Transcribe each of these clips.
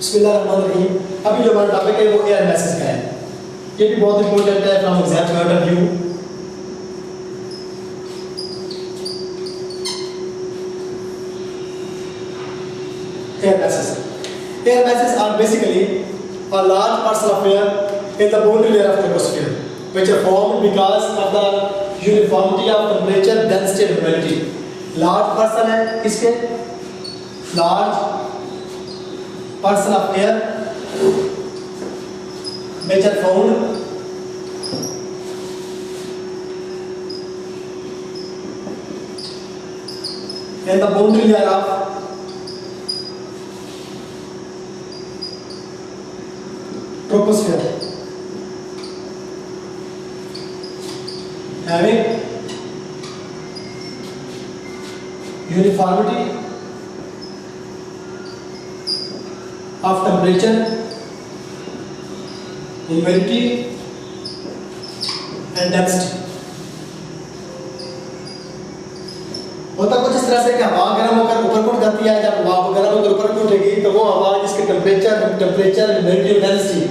बिस्मिल्लाहिर्रहमानिर्रहीम। अभी जो हमारा टॉपिक है वो एयर मैसेज का है। ये भी बहुत इंपॉर्टेंट है from exam point of view. Air masses are basically a large parcel of air in the boundary layer of the atmosphere, which are formed because of the uniformity of temperature, density and humidity. Large parcel है इसके large parcel of air which are found in the boundary layer of troposphere, having uniformity of temperature, humidity and density. होता कुछ इस तरह से कि हवा गर्म होकर ऊपर उठ जाती है। जब हवा गर्म होकर ऊपर उठेगी तो वो हवा जिसके टेम्परेचर ह्यूमिडिटी और डेंसिटी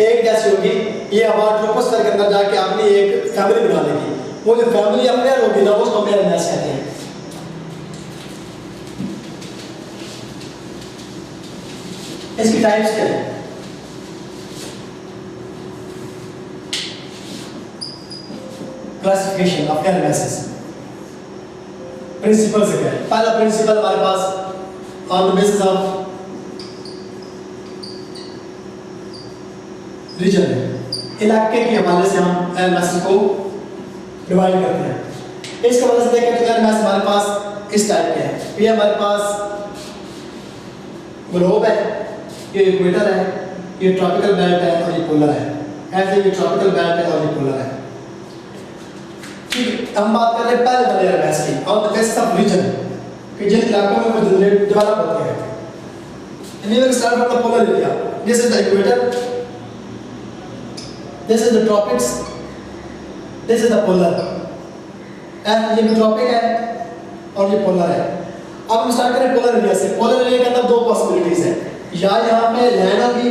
एक जैसी होगी, ये हवा ट्रोपोस्फीयर के अंदर जाके अपनी एक फैमिली बना लेगी। वो जो फैमिली अपने होगी ना उसको हम एयर मैस कहते हैं। इसकी टाइप्स क्या है? Classification of air masses. Principle से क्या है? पहला प्रिंसिपल हमारे पास on the basis of region है, इलाके के हवाले से हम एयर मैसेज को डिवाइड करते हैं। इसके वजह से देखें तो एयर मैसेज हमारे पास इस टाइप के है। ये हमारे पास ग्लोब है, ये इक्वेटर है, ये ट्रॉपिकल बेल्ट है और ये पोलर है। ऐसे ये ट्रॉपिकल बेल्ट है और ये पोलर है। हम बात कर रहे हैं पहले वाले एयर मैसेज की on the basis of region कि जिन इलाकों में वो डेवलप होते हैं। We will start from the polar area. This is the equator. This is the tropics. This is the polar. And ये भी ट्रॉपिक है और ये पोलर है। अब हम स्टार्ट करें पोलर एरिया से। पोलर एरिया के अंदर दो पॉसिबिलिटीज है, या यहाँ पे लैंड होगी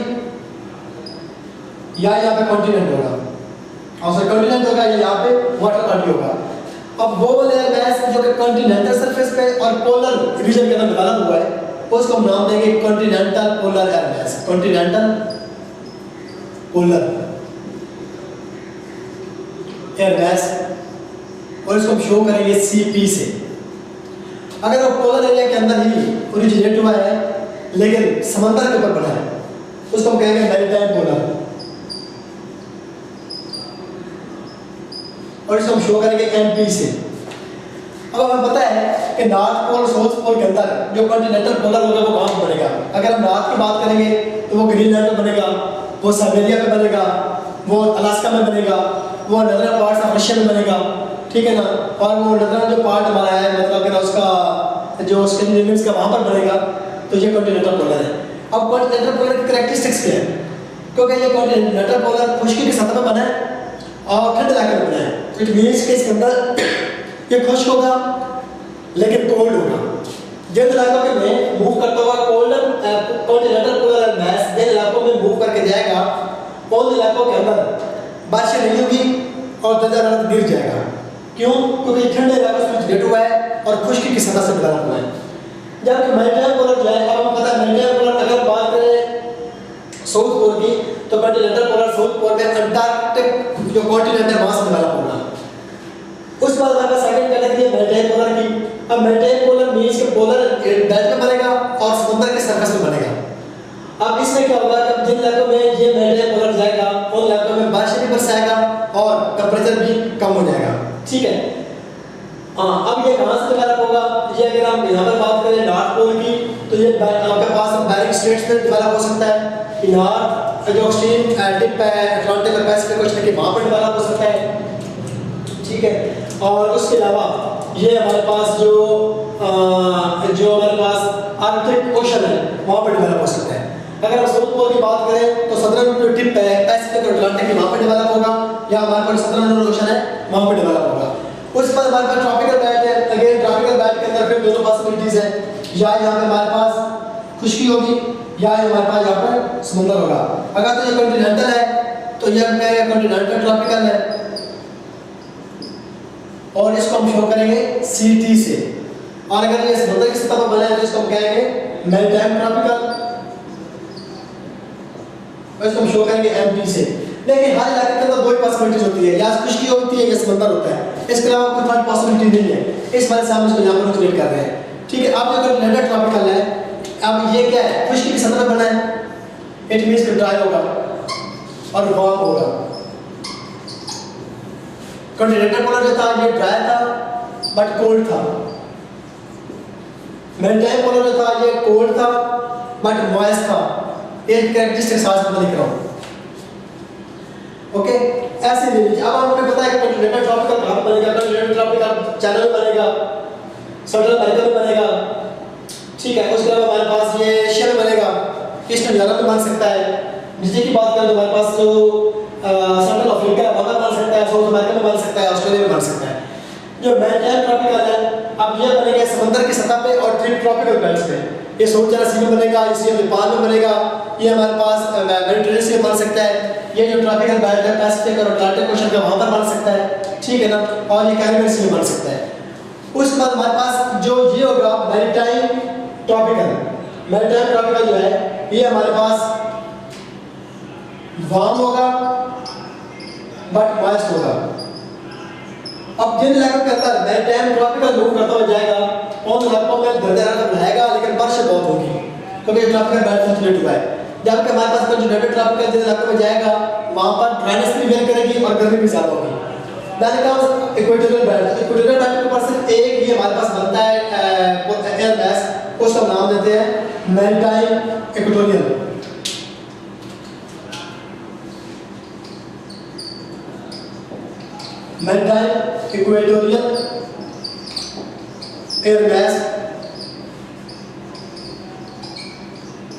या यहाँ पे कॉन्टिनेंट होगा। और सर कॉन्टिनेंट होगा या यहाँ पे वाटर बॉडी होगा। अब वो वाले एयर मैस जो कि कॉन्टिनेंटल सरफेस पे और पोलर रीजन के अंदर डेवलप हुआ है उसको हम नाम देंगे continental polar air mass. Continental polar air mass, और इसको हम शो करेंगे CP से। अगर वो पोलर एरिया के अंदर ही ओरिजिनेट हुआ है लेकिन समंदर के ऊपर बना है उसको हम कहेंगे मैरीटाइम पोलर, और इसको हम शो करेंगे MP से। अब हमें पता है कि नॉर्थ पोल साउथ पोल के अंदर जो कॉन्टिनेंटल पोलर होगा वो कहाँ बनेगा। अगर हम नॉर्थ की बात करेंगे तो वो ग्रीनलैंड में बनेगा, वो साइबेरिया में बनेगा, वो अलास्का में बनेगा, वो नदर्न पार्ट्स ऑफ रशिया में बनेगा, ठीक है ना। और वो नदर्न जो पार्ट हमारा है मतलब अगर उसका जो स्कैंडिनेवियंस का वहाँ पर बनेगा तो ये कॉन्टिनेंटल पोलर है। अब कॉन्टिनेंटल पोलर की कैरेक्टरिस्टिक्स क्या है? क्योंकि ये कॉन्टिनेंटल पोलर खुश्की की सतह पर बना है और ठंड इलाके में बना है। इट मीन्स कि इसके अंदर ये खुश्क होगा लेकिन कोल्ड होगा। जिन इलाकों में मूव करता हुआ कॉन्टिनेंटल पोलर मैस जिन इलाकों में मूव करके जाएगा उन इलाकों के अंदर बारिश नहीं होगी और दर्जा हरारत गिर जाएगा। क्यों? क्योंकि ठंडे इलाकों से रिलेटेड हुआ है और खुश्की की सतह से डेवलप हुआ है। जबकि मैरीटाइम पोलर जो है, अब हम पता है मैरीटाइम पोलर अगर बात करें साउथ पोल की तो कॉन्टिनेंटल पोलर साउथ पोल में अंटार्कटिक जो कॉन्टिनेंट है वहां से डेवलप होगा। उस बाद हमारे पास सेकंड कैटेगरी है मैरीटाइम पोलर की। अब मैरीटाइम पोलर मींस के पोलर बेल्ट में बनेगा और समुद्र के सरफेस में बनेगा। अब इसमें क्या होगा कि जिन इलाकों में ये मैरीटाइम पोलर जाएगा उन इलाकों में बारिश भी बरसाएगा और टेंपरेचर भी कम हो जाएगा, ठीक है। अब ये कहाँ से डेवलप होगा? ये अगर हम यहाँ पर बात करें नॉर्थ पोल की तो ये आपके पास बेरिंग स्ट्रेट्स में डेवलप हो सकता है कि नॉर्थ जो एक्सट्रीम टिप है अटलांटिक और पैसिफिक ओशन के वहाँ पर डेवलप हो सकता है, ठीक है। और उसके अलावा ये हमारे पास जो हमारे पास आर्कटिक ओशन है वहाँ पर डेवलप हो सकता है। अगर हम साउथ पोल की बात करें तो सदर्न जो टिप है पैसिफिक और अटलांटिक के वहाँ पर डेवलप होगा, या हमारे पास सदर्न ओशन है वहाँ पर डेवलप होगा। उस पर हमारे पास ट्रॉपिकल बेल्ट है। अगेन ट्रॉपिकल बेल्ट के अंदर फिर दोनों पॉसिबिलिटीज है, या यहाँ पे हमारे पास खुश्की होगी या हमारे पास यहाँ पर समुद्र होगा। अगर तो ये कॉन्टिनेंटल है तो ये कहेगा कॉन्टिनेंटल ट्रॉपिकल है, और इसको हम शो करेंगे CT से। और अगर ये समुद्र की सतह पर बना है तो इसको हम कहेंगे मैरीटाइम ट्रॉपिकल, और इसको हम शो करेंगे MT से। लेकिन हर इलाके के अंदर दो ही पॉसिबिलिटीज होती है, या खुश्की होती है या समंदर होता है, इसके अलावा कोई थर्ड पॉसिबिलिटी नहीं है। इस वजह से हम इसको यहाँ पर क्लिक कर रहे हैं। ठीक है, अब जो कॉन्टिनेंटल ट्रॉपिकल है, अब ये क्या है, खुश्की की सतह पर बना है, इट मींस कि ड्राई होगा और वार्म होगा। कॉन्टिनेंटल पोलर जो था ये ड्राई था बट कोल्ड था, मैरीटाइम पोलर जो था ये कोल्ड था बट मॉइस्ट था। एक कैरेक्टरिस्टिक साथ में लिख रहा हूँ। ओके, ऐसे ले लीजिए। अब हमें पता है कि कॉन्टिनेंटल ट्रॉपिकल कहाँ पर बनेगा, कॉन्टिनेंटल ट्रॉपिकल चैनल में बनेगा, सेंट्रल अमेरिका में बनेगा। ठीक है, उसके अलावा हमारे पास ये एशिया में बनेगा, ईस्टर्न यूरोप में बन सकता है। नीचे की बात करें तो हमारे पास जो सेंट्रल अफ्रीका है वहाँ बन सकता है, साउथ अमेरिका में बन सकता है, ऑस्ट्रेलिया में बन सकता है। जो मैरीटाइम ट्रॉपिकल है, अब ये बनेगा समंदर की सतह पे और ट्रॉपिकल बेल्ट्स पे। ये साउथ चाइना सी में बनेगा, इसलिए नेपाल में बनेगा, ये हमारे पास मेडिटेरेनियन सी में बन सकता है। ये जो ट्रॉपिकल बेल्ट है पैसिफिक और अटलांटिक ओशन का वहाँ पर बन सकता है, ठीक है ना, और ये कैरिबियन सी में बन सकता है। उसके बाद हमारे पास जो ये होगा मैरीटाइम ट्रॉपिकल, मैरीटाइम ट्रॉपिकल जो है ये हमारे पास वार्म होगा बट मॉइस्ट होगा। अब जिन इलाकों के अंदर मैरीटाइम ट्रॉपिकल मूव करता हुआ जाएगा उन इलाकों में दर्जा रहेगा, लेकिन बारिश बहुत होगी क्योंकि ट्रॉपिकल बेल्ट सर्कुलेट हुआ है। जबकि हमारे पास कॉन्टिनेंटल ट्रॉपिकल जिन इलाकों में जाएगा वहाँ पर ड्राइनेस भी वेल करेगी और गर्मी भी ज़्यादा होगी। मैंने कहा इक्वेटोरियल बेल्ट, इक्वेटोरियल बेल्ट के ऊपर सिर्फ एक ये हमारे पास बनता है एयर मास, उसका नाम देते हैं maritime equatorial. Maritime equatorial air mass,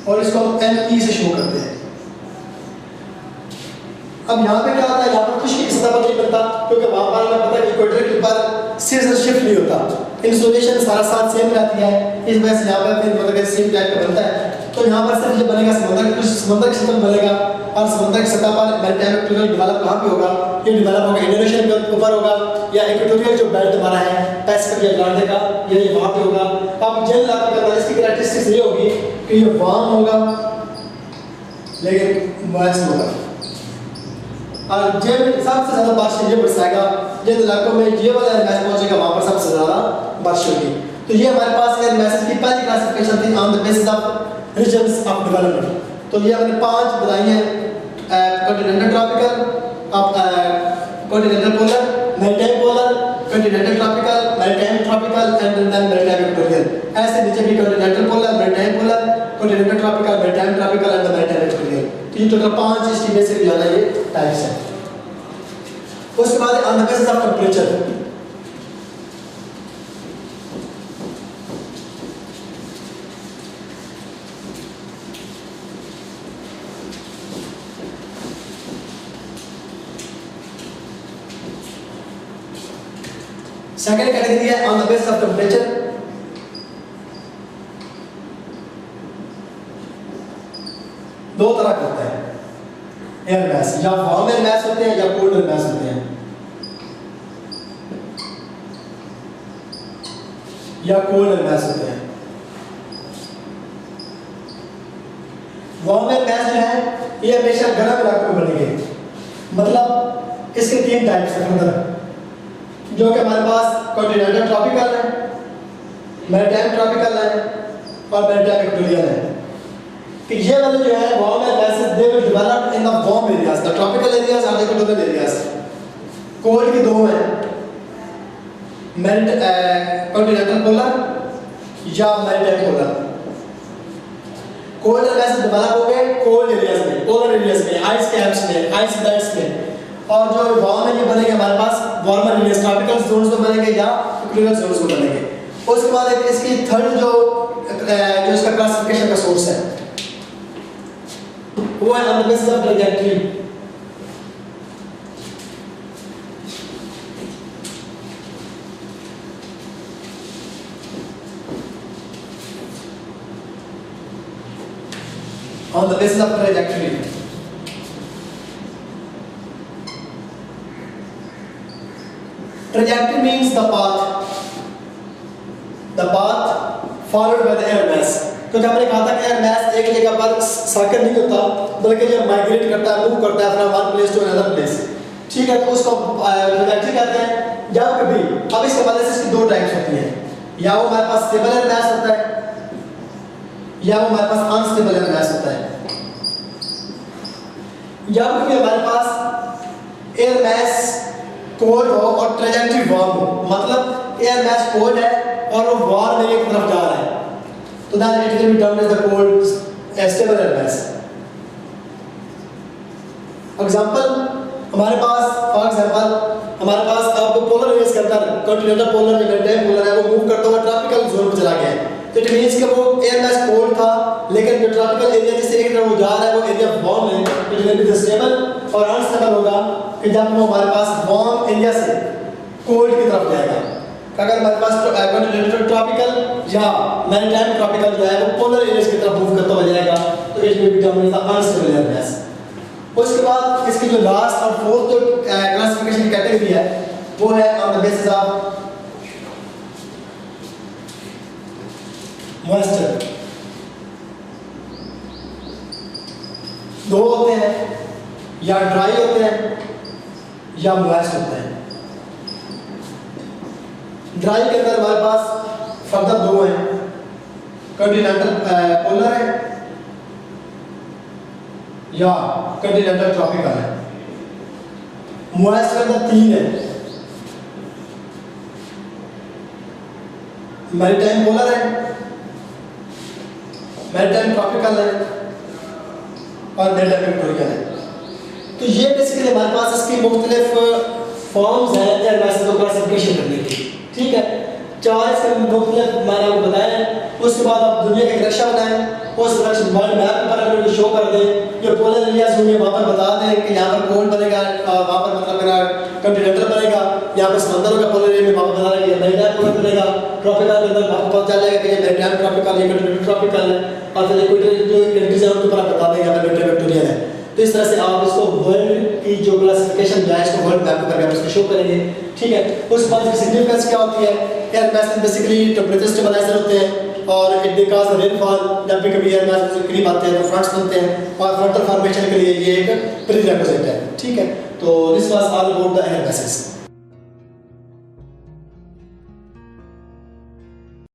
और इसको हम ME से शो करते हैं। अब यहाँ पे क्या होता है, यहाँ पर खुश्की की सतह पर नहीं बनता क्योंकि वहाँ पर हमें पता है कि इक्वेटर के ऊपर सीजन शिफ्ट नहीं होता, इंसुलेशन सारा साथ सेम रहती है, इस वजह से यहाँ पर फिर मतलब सेम टाइप का बनता है। तो यहाँ पर सिर्फ ये बनेगा समंदर की सतह बनेगा, और समंदर की सतह पर मैरीटाइम इक्वेटोरियल डेवलप कहाँ पे होगा, ये डेवलप होगा इंडोनेशिया के ऊपर होगा, या इक्वेटोरियल जो बेल्ट हमारा है पैसिफिक या अटलांटिक का ये वहाँ पे होगा। अब जिन इलाकों के अंदर इसकी कैरेक्टरिस्टिक्स ये होगी कि ये वार्म होगा लेकिन मॉइस्ट होगा, और जिन सबसे ज़्यादा बारिश ये बरसाएगा जिन इलाकों में ये वाला एयर मास पहुंचेगा वहाँ पर सबसे ज़्यादा बारिश होगी। तो ये हमारे पास एयर मासेस की पहली क्लासिफिकेशन थी on the basis of regions of development. तो ये हमने 5 बताई हैं, continental tropical, continental polar, maritime polar, continental tropical, maritime tropical and then maritime equatorial. ऐसे नीचे भी continental polar, maritime polar, continental tropical, maritime tropical and maritime equatorial. तो ये टोटल 5 इसकी बेसिक जो है ना ये टाइप्स हैं। उसके बाद on the basis of temperature, second category है on the basis of temperature. दो तरह का होता है एयर मास, या वार्म एयर मास होते हैं या कोल्ड एयर मास होते हैं, या कोल्ड एयर मास होते हैं। वार्म एयर मास जो है ये हमेशा गर्म इलाकों में बनेंगे, मतलब इसके 3 टाइप्स हैं जो कि हमारे पास कॉन्टिनेंटल ट्रॉपिकल है, मैरीटाइम ट्रॉपिकल है और मैरीटाइम इक्वेटोरियल है। कि ये वाले जो है warm air masses they will develop in the warm areas, the tropical areas और द इक्वेटोरियल एरियाज। कोल्ड की 2 हैं, कॉन्टिनेंटल पोलर या maritime polar. Cold air masses develop हो गए कोल्ड एरियाज में, पोलर एरियाज में, आइस कैप्स में, ice belts में, और जो वार्म है ये बनेंगे हमारे पास वार्मर एरियाज, ट्रॉपिकल जोन्स में बनेंगे या इक्वेटोरियल जोन्स में बनेंगे। उसके बाद एक इसकी थर्ड जो इसका क्लासिफिकेशन का सोर्स है वो है on the basis of trajectory. on the basis of trajectory. Trajectory means the path followed by the air mass. क्योंकि हमने कहा था कि एयर मास एक जगह पर सर्कल नहीं होता, बल्कि जब माइग्रेट करता है, मूव करता है from one place to another place, ठीक है, तो उसको ट्रैजेक्टरी कहते हैं। जब कभी अब इसके बाद इसकी दो टाइप्स होती हैं, या वो हमारे पास स्टेबल एयर मास होता है या वो हमारे पास अनस्टेबल एयर मास होता है। जब कभी हमारे पास एयर मास कोल्ड हो और ट्रैजेक्टरी वार्म हो, मतलब एयर मास कोल्ड है और वो वार्म एरिया की तरफ जा रहा है, तो then it will be termed as the cold stable air mass. Example हमारे पास हमारे पास अब पोलर एरियाज के अंदर कॉन्टिनेंटल पोलर इवेंट है, पोलर है, वो मूव करता हुआ ट्रॉपिकल जोन में चला गया है, तो इट मींस कि वो एयर मास कोल्ड था, लेकिन जो ट्रॉपिकल एरिया जिस एरिया की तरफ वो जा रहा है वो एरिया वार्म है, इट विल बी स्टेबल। और अनस्टेबल होगा कि जब वो हमारे पास वार्म एरिया से कोल्ड की तरफ जाएगा। अगर हमारे पास कॉन्टिनेंटल ट्रॉपिकल या मैरीटाइम ट्रॉपिकल जो है वो पोलर एरियाज की तरफ मूव करता हुआ जाएगा, तो it will be termed as the unstable air mass. उसके बाद इसकी जो लास्ट और फोर्थ क्लासिफिकेशन कैटेगरी है वो है on the basis of moisture. दो होते हैं, या ड्राई होते हैं या मॉइस्ट होते हैं। ड्राई के अंदर हमारे पास फर्दर दो हैं, कॉन्टिनेंटल पोलर है या कॉन्टिनेंटल ट्रॉपिकल है। मॉइस्ट के अंदर तीन है, मैरीटाइम पोलर है, मैरीटाइम ट्रॉपिकल है और मैरीटाइम इक्वेटोरियल है। तो ये बेसिकली हमारे पास इसकी मुख्तलिफ फॉर्म्स हैं एयर मास को क्लासिफिकेशन करने की, ठीक है। चार इसके मुख्तलिफ मैंने आपको बताया। उसके बाद आप दुनिया का नक्शा बनाएं, उस नक्शे वर्ल्ड मैप पर अगर शो कर दें, जो पोलर एरियाज होंगे वहाँ पर बता दें कि यहाँ पर कोल्ड बनेगा, वहाँ पर मतलब मेरा कॉन्टिनेंटल बनेगा, यहाँ पर समंदर होगा पोलर एरिया में, वहाँ पर बता दें कि मैरीटाइम पोलर बनेगा, ट्रॉपिकल के अंदर वहाँ पर पता चल जाएगा कि ये मैरीटाइम ट्रॉपिकल या कॉन्टिनेंटल ट्रॉपिकल है, और फिर इक्वेटोरियल जो कंट्रीज है उनके ऊपर आप बता देंगे यहाँ पर मैरीटाइम इक्वेटोरियल है। तो इस तरह से आप इसको वर्ल्ड की जो क्लासिफिकेशन जो है इसको वर्ल्ड मैप पर करके इसको शो करेंगे, ठीक है। उसके बाद इसकी सिग्निफिकेंस क्या होती है? Air mass basically temperature stabiliser होते हैं और इट बिकॉज रेनफॉल, जब भी कभी एयर मास के करीब आते हैं तो फ्रंट्स बनते हैं और फ्रंटल फॉर्मेशन के लिए ये एक प्रीरेक्विजिट है, ठीक है। तो this was all about the air masses.